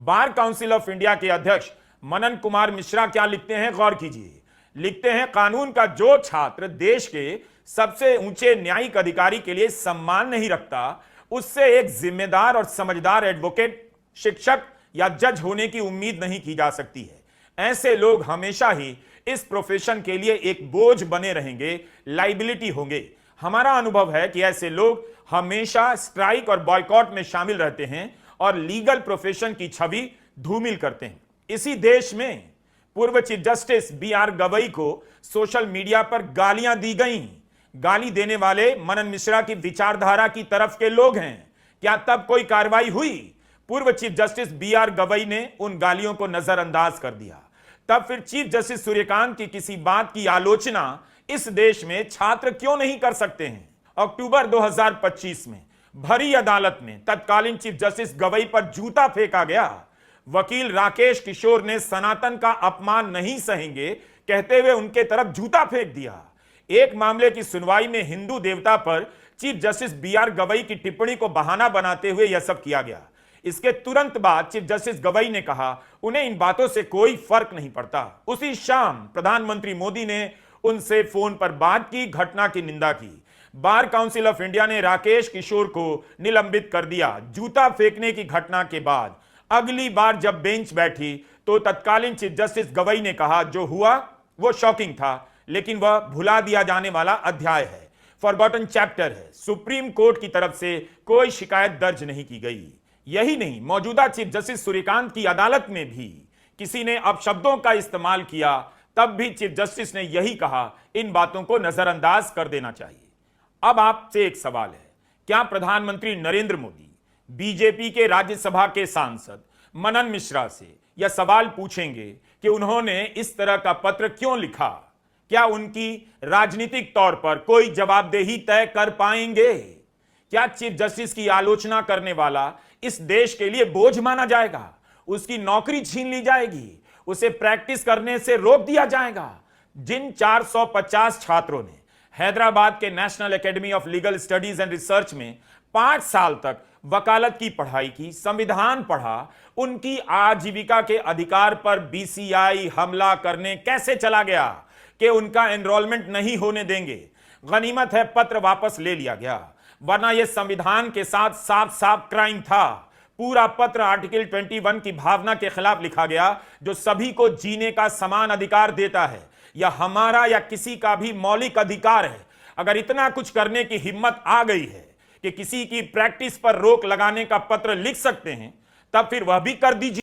Bar council of India के अध्यक्ष मनन कुमार मिश्रा क्या लिखते हैं, गौर कीजिए। लिखते हैं, कानून का जो छात्र देश के सबसे ऊंचे न्यायिक अधिकारी के लिए सम्मान नहीं रखता, उससे एक जिम्मेदार और समझदार एडवोकेट, शिक्षक या जज होने की उम्मीद नहीं की जा सकती है। ऐसे लोग हमेशा ही इस प्रोफेशन के लिए एक बोझ बने रहेंगे, लाइबिलिटी होंगे। हमारा अनुभव है कि ऐसे लोग हमेशा स्ट्राइक और बॉयकॉट में शामिल रहते हैं और लीगल प्रोफेशन की छवि धूमिल करते हैं। इसी देश में पूर्व चीफ जस्टिस बी.आर. गवई को सोशल मीडिया पर गालियां दी गईं। गाली देने वाले मनन मिश्रा की विचारधारा की तरफ के लोग हैं। क्या तब कोई कार्रवाई हुई? पूर्व चीफ जस्टिस बी.आर. गवई ने उन गालियों को नजरअंदाज कर दिया। तब फिर चीफ जस्टिस सूर्यकांत की किसी बात की आलोचना इस देश में छात्र क्यों नहीं कर सकते हैं? अक्टूबर 2025 में भरी अदालत में तत्कालीन चीफ जस्टिस गवई पर जूता फेंका गया। वकील राकेश किशोर ने सनातन का अपमान नहीं सहेंगे कहते हुए उनके तरफ जूता फेंक दिया। एक मामले की सुनवाई में हिंदू देवता पर चीफ जस्टिस बी.आर. गवई की टिप्पणी को बहाना बनाते हुए यह सब किया गया। इसके तुरंत बाद चीफ जस्टिस गवई ने कहा उन्हें इन बातों से कोई फर्क नहीं पड़ता। उसी शाम प्रधानमंत्री मोदी ने उनसे फोन पर बात की, घटना की निंदा की। बार काउंसिल ऑफ इंडिया ने राकेश किशोर को निलंबित कर दिया। जूता फेंकने की घटना के बाद अगली बार जब बेंच बैठी तो तत्कालीन चीफ जस्टिस गवई ने कहा जो हुआ वो शॉकिंग था, लेकिन वह भुला दिया जाने वाला अध्याय है, फॉरगॉटन चैप्टर है। सुप्रीम कोर्ट की तरफ से कोई शिकायत दर्ज नहीं की गई। यही नहीं, मौजूदा चीफ जस्टिस सूर्यकांत की अदालत में भी किसी ने अपशब्दों का इस्तेमाल किया, तब भी चीफ जस्टिस ने यही कहा इन बातों को नजरअंदाज कर देना चाहिए। अब आपसे एक सवाल है, क्या प्रधानमंत्री नरेंद्र मोदी बीजेपी के राज्यसभा के सांसद मनन मिश्रा से यह सवाल पूछेंगे कि उन्होंने इस तरह का पत्र क्यों लिखा? क्या उनकी राजनीतिक तौर पर कोई जवाबदेही तय कर पाएंगे? क्या चीफ जस्टिस की आलोचना करने वाला इस देश के लिए बोझ माना जाएगा? उसकी नौकरी छीन ली जाएगी? उसे प्रैक्टिस करने से रोक दिया जाएगा? जिन 450 छात्रों ने हैदराबाद के national academy of legal studies and research में 5 साल तक वकालत की पढ़ाई की, संविधान पढ़ा, उनकी आजीविका के अधिकार पर बीसीआई हमला करने कैसे चला गया कि उनका एनरोलमेंट नहीं होने देंगे? गनीमत है पत्र वापस ले लिया गया, वरना यह संविधान के साथ साफ साफ क्राइम था। पूरा पत्र आर्टिकल 21 की भावना के खिलाफ लिखा गया, जो सभी को जीने का समान अधिकार देता है। यह हमारा या किसी का भी मौलिक अधिकार है। अगर इतना कुछ करने की हिम्मत आ गई है कि किसी की प्रैक्टिस पर रोक लगाने का पत्र लिख सकते हैं, तब फिर वह भी कर दीजिए।